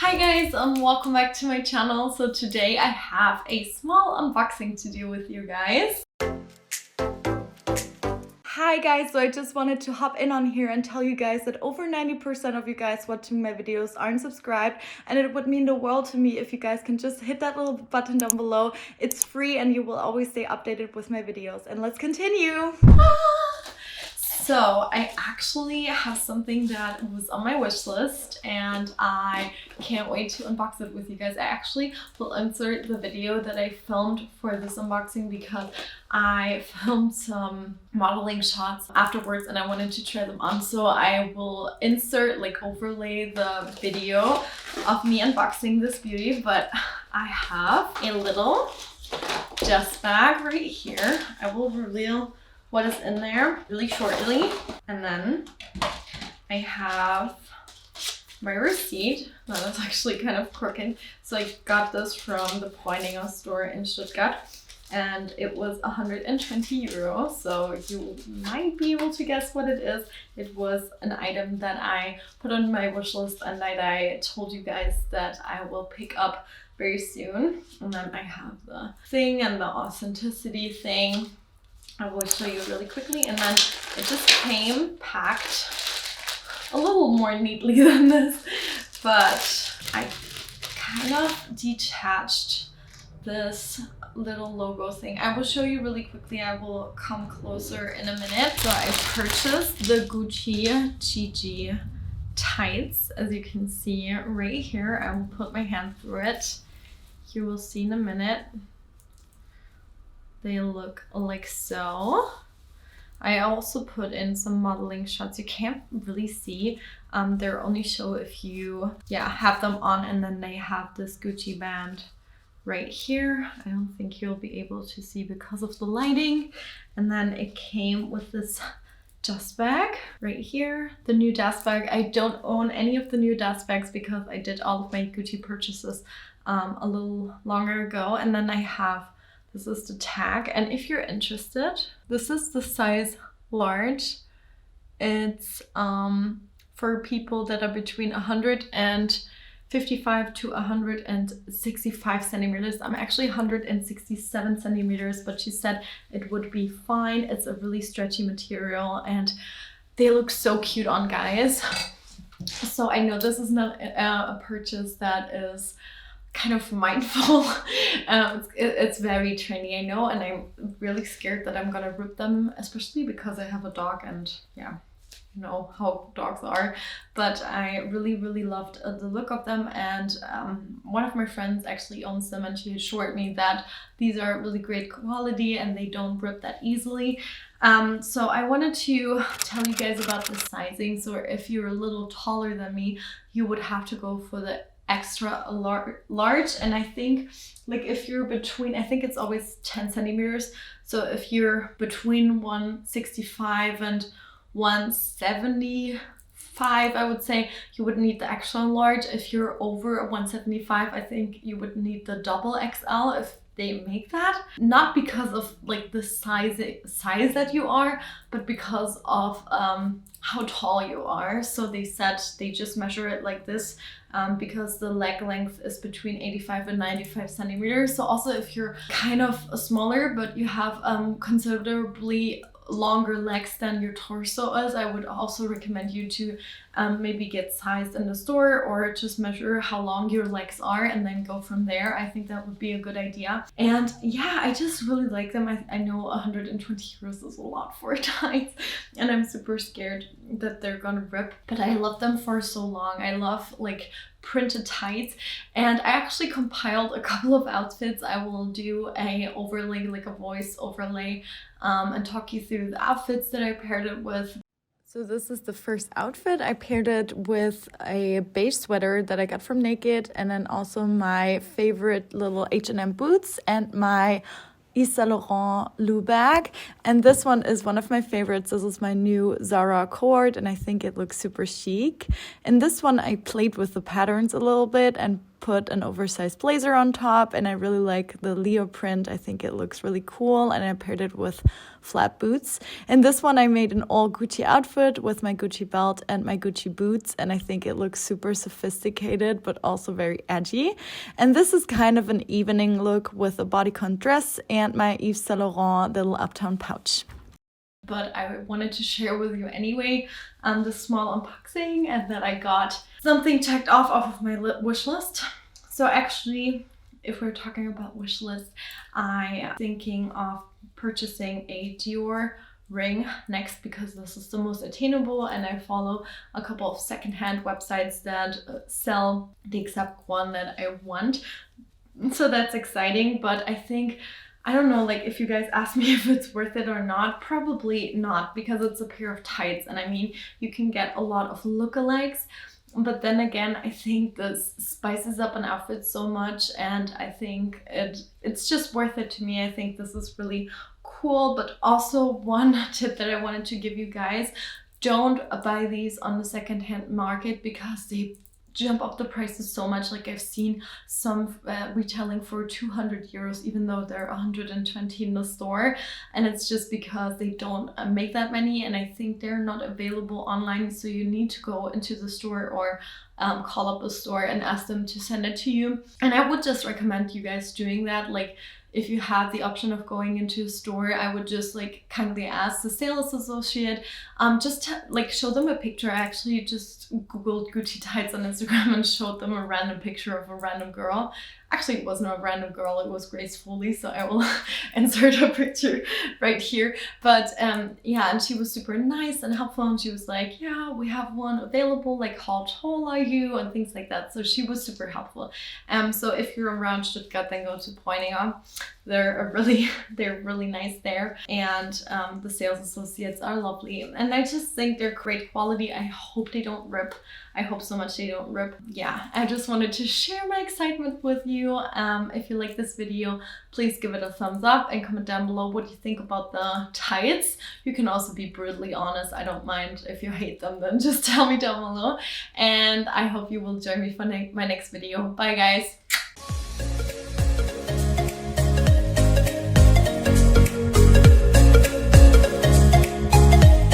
Hi guys, welcome back to my channel. So today I have a small unboxing to do with you guys. Hi guys, so I just wanted to hop in on here and tell you guys that over 90% of you guys watching my videos aren't subscribed, and it would mean the world to me if you guys can just hit that little button down below. It's free and you will always stay updated with my videos. And let's continue. So I actually have something that was on my wish list and I can't wait to unbox it with you guys. I actually will insert the video that I filmed for this unboxing because I filmed some modeling shots afterwards and I wanted to try them on. So I will overlay the video of me unboxing this beauty, but I have a little dust bag right here. I will reveal what is in there really shortly. And then I have my receipt. That is actually kind of crooked. So I got this from the Pointinger store in Stuttgart and it was 120 euros. So you might be able to guess what it is. It was an item that I put on my wish list and that I told you guys that I will pick up very soon. And then I have the thing and the authenticity thing. I will show you really quickly, and then it just came packed a little more neatly than this, but I kind of detached this little logo thing. I will show you really quickly. I will come closer in a minute. So I purchased the Gucci GG tights, as you can see right here. I will put my hand through it. You will see in a minute. They look like so. I also put in some modeling shots. You can't really see. They're only show if you have them on, and then they have this Gucci band right here. I don't think you'll be able to see because of the lighting. And then it came with this dust bag right here, the new dust bag. I don't own any of the new dust bags because I did all of my Gucci purchases a little longer ago. And then I have, this is the tag, and if you're interested, this is the size large. It's for people that are between 155 to 165 centimeters. I'm actually 167 centimeters, but she said it would be fine. It's a really stretchy material and they look so cute on guys. So I know this is not a purchase that is kind of mindful. It's very trendy, I know, and I'm really scared that I'm gonna rip them, especially because I have a dog and you know how dogs are. But I really loved the look of them, and one of my friends actually owns them and she assured me that these are really great quality and they don't rip that easily. So I wanted to tell you guys about the sizing. So if you're a little taller than me, you would have to go for the extra large, and I think like if you're between, I think it's always 10 centimeters. So if you're between 165 and 175, I would say you would need the extra large. If you're over 175, I think you would need the double XL if they make that. Not because of like the size that you are, but because of how tall you are. So they said they just measure it like this because the leg length is between 85 and 95 centimeters. So also if you're kind of smaller but you have considerably longer legs than your torso is, I would also recommend you to maybe get sized in the store or just measure how long your legs are and then go from there. I think that would be a good idea. And yeah, I just really like them. I know 120 euros is a lot for tights and I'm super scared that they're gonna rip, but I love them for so long. I love like printed tights, and I actually compiled a couple of outfits. I will do a overlay, like a voice overlay, and talk you through the outfits that I paired it with. So this is the first outfit. I paired it with a beige sweater that I got from Naked, and then also my favorite little H&M boots and my Yves Saint Laurent Lou bag. And this one is one of my favorites. This is my new Zara cord and I think it looks super chic. In this one I played with the patterns a little bit and put an oversized blazer on top, and I really like the Leo print. I think it looks really cool, and I paired it with flat boots. And this one I made an all Gucci outfit with my Gucci belt and my Gucci boots, and I think it looks super sophisticated but also very edgy. And this is kind of an evening look with a bodycon dress and my Yves Saint Laurent little Uptown pouch. But I wanted to share with you anyway the small unboxing, and that I got something checked off of my wish list. So actually, if we're talking about wish list, I am thinking of purchasing a Dior ring next, because this is the most attainable, and I follow a couple of secondhand websites that sell the exact one that I want. So that's exciting, but I think, I don't know, like if you guys ask me if it's worth it or not, probably not, because it's a pair of tights, and I mean, you can get a lot of lookalikes, but then again, I think this spices up an outfit so much, and I think it's just worth it to me. I think this is really cool. But also one tip that I wanted to give you guys: don't buy these on the secondhand market, because they jump up the prices so much. Like I've seen some retailing for 200 euros, even though they're 120 in the store, and it's just because they don't make that many, and I think they're not available online, so you need to go into the store or call up a store and ask them to send it to you. And I would just recommend you guys doing that. Like if you have the option of going into a store, I would just like kindly ask the sales associate, just like show them a picture. I actually just Googled Gucci tights on Instagram and showed them a random picture of a random girl. Actually, it wasn't a random girl, it was Grace Foley, so I will insert a picture right here. But yeah, and she was super nice and helpful, and she was like, yeah, we have one available, like how tall are you, and things like that. So she was super helpful. So if you're around Stuttgart, then go to Poininger. They're really nice there, and the sales associates are lovely, and I just think they're great quality. I hope they don't rip. I hope so much they don't rip. Yeah, I just wanted to share my excitement with you. If you like this video, please give it a thumbs up and comment down below what you think about the tights. You can also be brutally honest. I don't mind. If you hate them, then just tell me down below. And I hope you will join me for my next video. Bye guys.